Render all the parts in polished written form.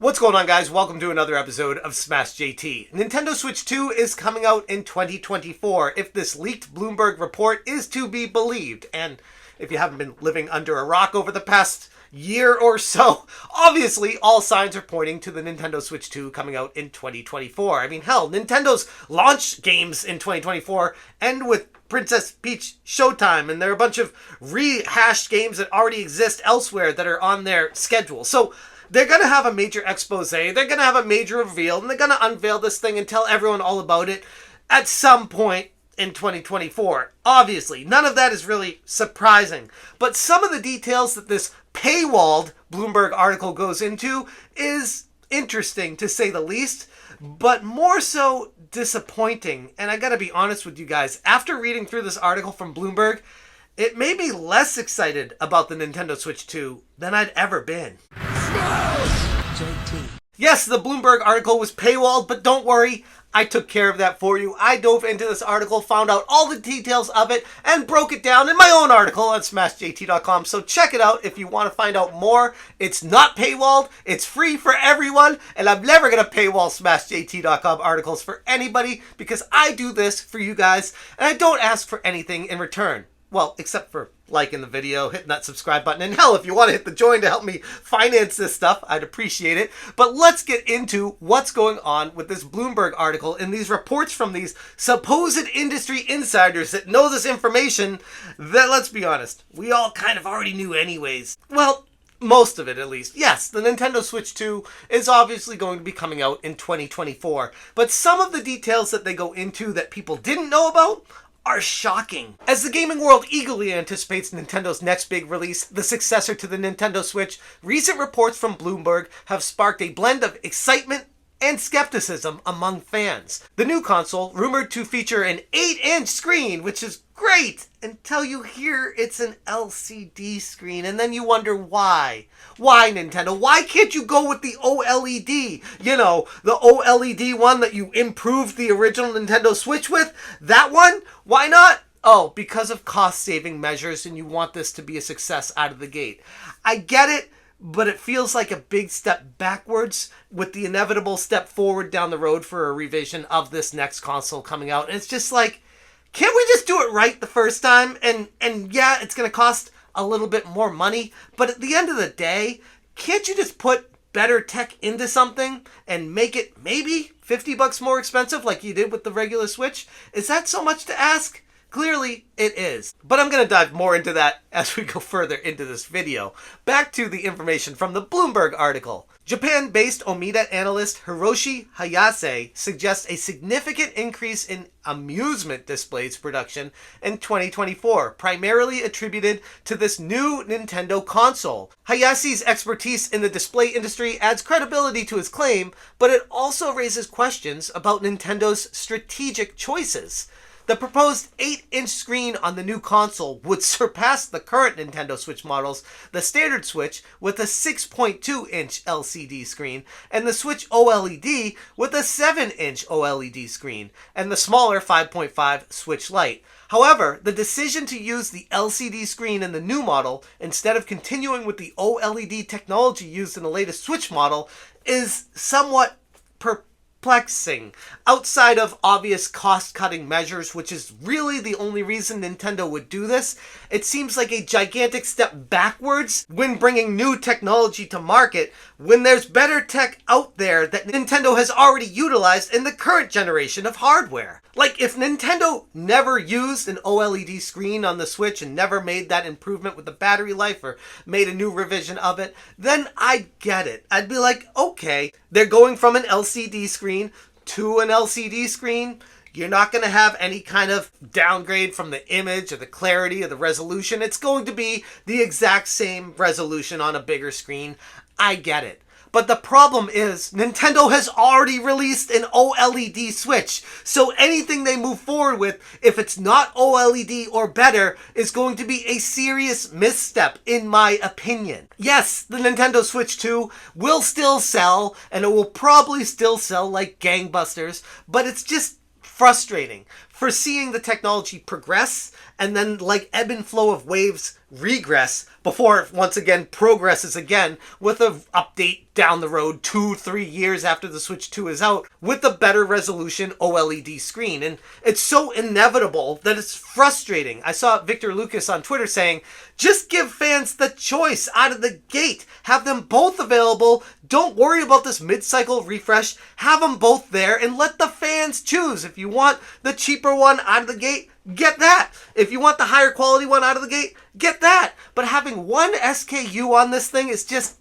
What's going on, guys? Welcome to another episode of Smash JT. Nintendo Switch 2 is coming out in 2024 if this leaked Bloomberg report is to be believed. And if you haven't been living under a rock over the past year or so, obviously all signs are pointing to the Nintendo Switch 2 coming out in 2024. I mean, hell, Nintendo's launch games in 2024 end with Princess Peach Showtime, and there are a bunch of rehashed games that already exist elsewhere that are on their schedule. So they're going to have a major expose, they're going to have a major reveal, and they're going to unveil this thing and tell everyone all about it at some point in 2024. Obviously, none of that is really surprising. But some of the details that this paywalled Bloomberg article goes into is interesting, to say the least, but more so disappointing. And I got to be honest with you guys, after reading through this article from Bloomberg, it made me less excited about the Nintendo Switch 2 than I'd ever been. JT. Yes, the Bloomberg article was paywalled, but don't worry, I took care of that for you. I dove into this article, found out all the details of it, and broke it down in my own article on smashjt.com. So check it out if you want to find out more. It's not paywalled, it's free for everyone, and I'm never going to paywall smashjt.com articles for anybody because I do this for you guys, and I don't ask for anything in return. Well, except for liking the video, hitting that subscribe button, and hell, if you want to hit the join to help me finance this stuff, I'd appreciate it. But let's get into what's going on with this Bloomberg article and these reports from these supposed industry insiders that know this information that, let's be honest, we all kind of already knew anyways. Well, most of it at least. Yes, the Nintendo Switch 2 is obviously going to be coming out in 2024, but some of the details that they go into that people didn't know about are shocking. As the gaming world eagerly anticipates Nintendo's next big release, the successor to the Nintendo Switch, recent reports from Bloomberg have sparked a blend of excitement and skepticism among fans. The new console, rumored to feature an 8-inch screen, which is great, until you hear it's an LCD screen, and then you wonder why. Why, Nintendo? Why can't you go with the OLED? You know, the OLED one that you improved the original Nintendo Switch with? That one? Why not? Oh, because of cost-saving measures, and you want this to be a success out of the gate. I get it, but it feels like a big step backwards with the inevitable step forward down the road for a revision of this next console coming out. And it's just like, can't we just do it right the first time? And yeah, it's going to cost a little bit more money, but at the end of the day, can't you just put better tech into something and make it maybe $50 more expensive like you did with the regular Switch? Is that so much to ask? Clearly, it is. But I'm going to dive more into that as we go further into this video. Back to the information from the Bloomberg article. Japan-based Omida analyst Hiroshi Hayase suggests a significant increase in amusement displays production in 2024, primarily attributed to this new Nintendo console. Hayase's expertise in the display industry adds credibility to his claim, but it also raises questions about Nintendo's strategic choices. The proposed 8-inch screen on the new console would surpass the current Nintendo Switch models, the standard Switch with a 6.2-inch LCD screen, and the Switch OLED with a 7-inch OLED screen, and the smaller 5.5 Switch Lite. However, the decision to use the LCD screen in the new model instead of continuing with the OLED technology used in the latest Switch model is somewhat perplexing. Outside of obvious cost-cutting measures, which is really the only reason Nintendo would do this, it seems like a gigantic step backwards when bringing new technology to market when there's better tech out there that Nintendo has already utilized in the current generation of hardware. Like, if Nintendo never used an OLED screen on the Switch and never made that improvement with the battery life or made a new revision of it, then I'd get it. I'd be like, okay, they're going from an LCD screen to an LCD screen. You're not going to have any kind of downgrade from the image or the clarity or the resolution. It's going to be the exact same resolution on a bigger screen. I get it. But the problem is, Nintendo has already released an OLED Switch, so anything they move forward with, if it's not OLED or better, is going to be a serious misstep, in my opinion. Yes, the Nintendo Switch 2 will still sell, and it will probably still sell like gangbusters, but it's just frustrating for seeing the technology progress and then like ebb and flow of waves regress before it once again progresses again with an update down the road 2-3 years after the Switch 2 is out with a better resolution OLED screen. And it's so inevitable that it's frustrating. I saw Victor Lucas on Twitter saying, just give fans the choice out of the gate. Have them both available. Don't worry about this mid-cycle refresh. Have them both there and let the fans choose. If you want the cheaper one out of the gate, get that. If you want the higher quality one out of the gate, get that. But having one SKU on this thing is just,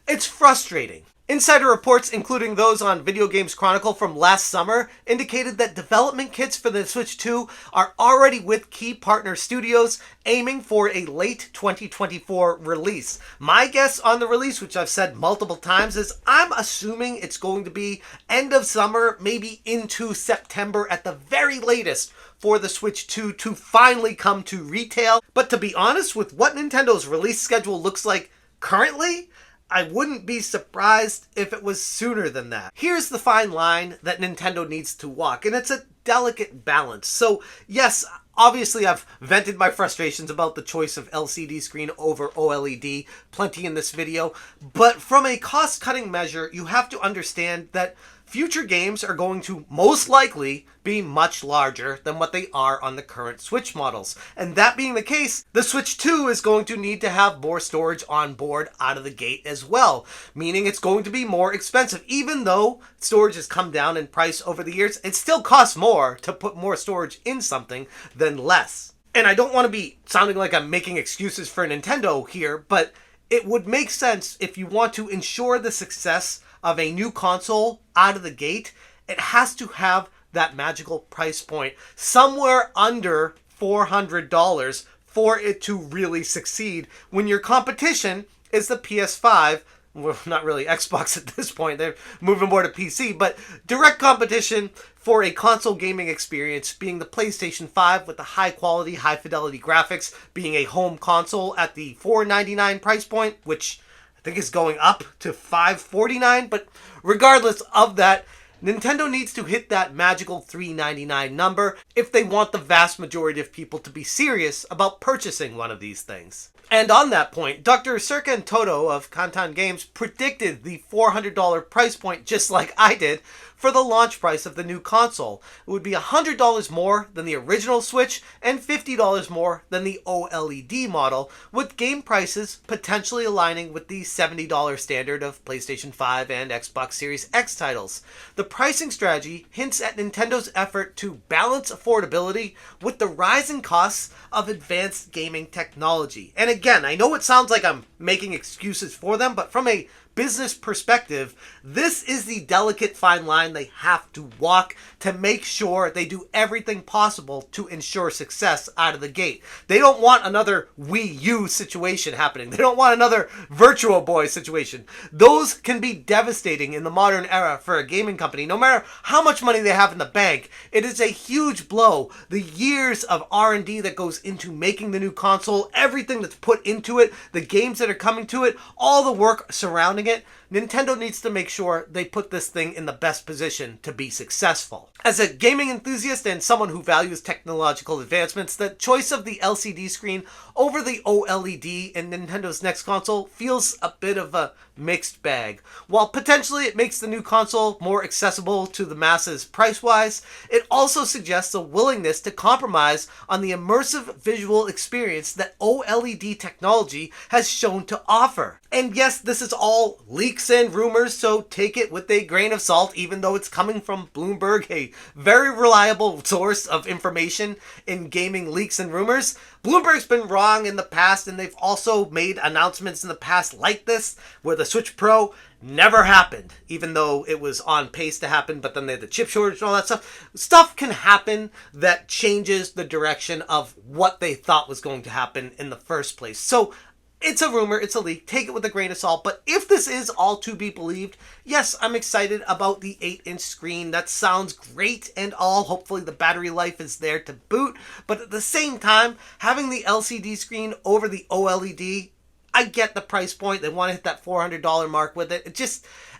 it's frustrating. Insider reports, including those on Video Games Chronicle from last summer, indicated that development kits for the Switch 2 are already with key partner studios, aiming for a late 2024 release. My guess on the release, which I've said multiple times, is I'm assuming it's going to be end of summer, maybe into September at the very latest, for the Switch 2 to finally come to retail. But to be honest, with what Nintendo's release schedule looks like currently, I wouldn't be surprised if it was sooner than that. Here's the fine line that Nintendo needs to walk, and it's a delicate balance. So yes, obviously I've vented my frustrations about the choice of LCD screen over OLED plenty in this video, but from a cost-cutting measure, you have to understand that future games are going to most likely be much larger than what they are on the current Switch models. And that being the case, the Switch 2 is going to need to have more storage on board out of the gate as well, meaning it's going to be more expensive. Even though storage has come down in price over the years, it still costs more to put more storage in something than less. And I don't want to be sounding like I'm making excuses for Nintendo here, but it would make sense if you want to ensure the success of a new console out of the gate, it has to have that magical price point somewhere under $400 for it to really succeed when your competition is the PS5. Well, not really Xbox at this point, they're moving more to PC, but direct competition for a console gaming experience being the PlayStation 5 with the high quality, high fidelity graphics, being a home console at the $499 price point, which I think is going up to $549, but regardless of that, Nintendo needs to hit that magical $399 number if they want the vast majority of people to be serious about purchasing one of these things. And on that point, Dr. Serkan Toto of Kantan Games predicted the $400 price point just like I did for the launch price of the new console. It would be $100 more than the original Switch and $50 more than the OLED model, with game prices potentially aligning with the $70 standard of PlayStation 5 and Xbox Series X titles. The pricing strategy hints at Nintendo's effort to balance affordability with the rising costs of advanced gaming technology. And again, I know it sounds like I'm making excuses for them, but from a business perspective, this is the delicate fine line they have to walk to make sure they do everything possible to ensure success out of the gate. They don't want another Wii U situation happening. They don't want another Virtual Boy situation. Those can be devastating in the modern era for a gaming company. No matter how much money they have in the bank, it is a huge blow. The years of R&D that goes into making the new console, everything that's put into it, the games that are coming to it, all the work surrounding it, Nintendo needs to make sure they put this thing in the best position to be successful. As a gaming enthusiast and someone who values technological advancements, the choice of the LCD screen over the OLED in Nintendo's next console feels a bit of a mixed bag. While potentially it makes the new console more accessible to the masses price-wise, it also suggests a willingness to compromise on the immersive visual experience that OLED technology has shown to offer. And yes, this is all leaks and rumors, so take it with a grain of salt, even though it's coming from Bloomberg, a very reliable source of information in gaming leaks and rumors. Bloomberg's been wrong in the past, and they've also made announcements in the past like this, where the Switch Pro never happened, even though it was on pace to happen, but then they had the chip shortage and all that stuff. Stuff can happen that changes the direction of what they thought was going to happen in the first place. So it's a rumor, it's a leak, take it with a grain of salt, but if this is all to be believed, yes, I'm excited about the 8-inch screen. That sounds great and all. Hopefully the battery life is there to boot, but at the same time, having the LCD screen over the OLED, I get the price point. They want to hit that $400 mark with it.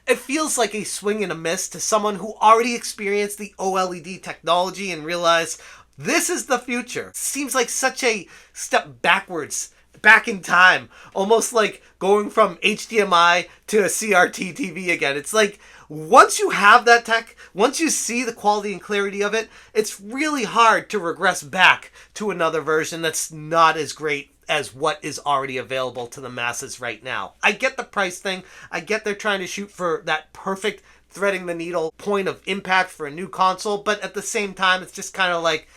It feels like a swing and a miss to someone who already experienced the OLED technology and realized this is the future. Seems like such a step backwards back in time, almost like going from HDMI to a CRT TV again. It's like, once you have that tech, once you see the quality and clarity of it, it's really hard to regress back to another version that's not as great as what is already available to the masses right now. I get the price thing. I get they're trying to shoot for that perfect threading the needle point of impact for a new console, but at the same time, it's just kind of like,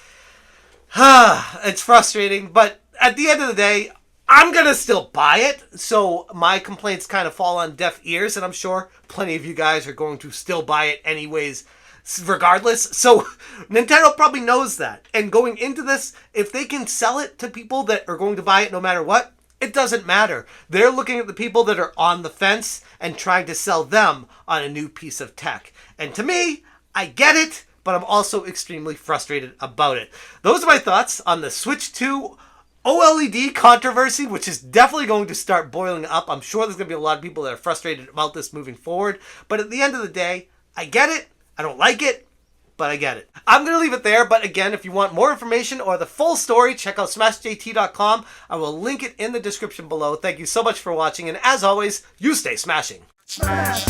it's frustrating. But at the end of the day, I'm going to still buy it, so my complaints kind of fall on deaf ears, and I'm sure plenty of you guys are going to still buy it anyways, regardless. So Nintendo probably knows that. And going into this, if they can sell it to people that are going to buy it no matter what, it doesn't matter. They're looking at the people that are on the fence and trying to sell them on a new piece of tech. And to me, I get it, but I'm also extremely frustrated about it. Those are my thoughts on the Switch 2 OLED controversy, which is definitely going to start boiling up. I'm sure there's going to be a lot of people that are frustrated about this moving forward. But at the end of the day, I get it. I don't like it, but I get it. I'm going to leave it there. But again, if you want more information or the full story, check out smashjt.com. I will link it in the description below. Thank you so much for watching. And as always, you stay smashing. Smash